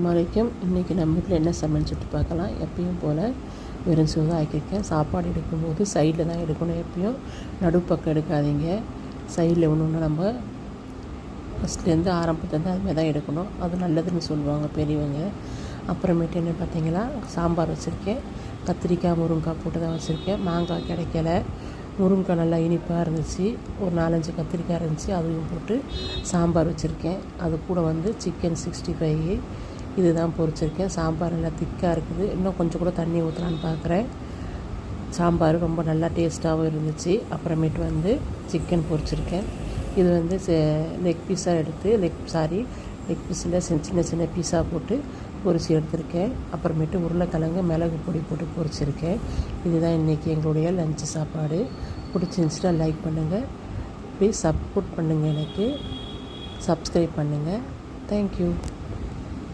வரைக்கும் இன்றைக்கி நம்ம வீட்டில் என்ன சமைச்சிட்டு பார்க்கலாம். எப்பயும் போல் வெறும் சோறு தான் ஆக்கியிருக்கேன். சாப்பாடு எடுக்கும்போது சைடில் தான் எடுக்கணும். எப்பயும் நடுப்பக்கம் எடுக்காதீங்க. சைடில் ஒன்று நம்ம ஃபஸ்ட்லேருந்து ஆரம்பத்துலேருந்து அதுமாதிரி தான் எடுக்கணும். அது நல்லதுன்னு சொல்லுவாங்க பெரியவங்க. அப்புறமேட்டு என்ன பார்த்தீங்கன்னா, சாம்பார் வச்சுருக்கேன். கத்திரிக்காய் முருங்கைக்காய் போட்டு தான் வச்சுருக்கேன். மாங்காய் கிடைக்கல. முருங்கைக்காய் நல்லா இனிப்பாக இருந்துச்சு. ஒரு 4-5 கத்திரிக்காய் இருந்துச்சு, அதையும் போட்டு சாம்பார் வச்சுருக்கேன். அது கூட சிக்கன் 65 இது தான் பொரிச்சிருக்கேன். சாம்பார் நல்லா திக்காக இருக்குது. இன்னும் கொஞ்சம் கூட தண்ணி ஊற்றலான்னு பார்க்குறேன். சாம்பார் ரொம்ப நல்லா டேஸ்ட்டாகவும் இருந்துச்சு. அப்புறமேட்டு சிக்கன் பொரிச்சிருக்கேன். இது லெக் பீஸாக எடுத்து லெக் பீஸில் சின்ன சின்ன பீஸாக போட்டு பொரிச்சு எடுத்திருக்கேன். அப்புறமேட்டு உருளைக்கிழங்கு மிளகு பொடி போட்டு பொரிச்சிருக்கேன். இதுதான் இன்றைக்கி எங்களுடைய லஞ்சு சாப்பாடு. பிடிச்சிருந்துச்சுன்னா லைக் பண்ணுங்கள். ப்ளீஸ் சப்போர்ட் பண்ணுங்கள். எனக்கு சப்ஸ்கிரைப் பண்ணுங்கள். தேங்க்யூ.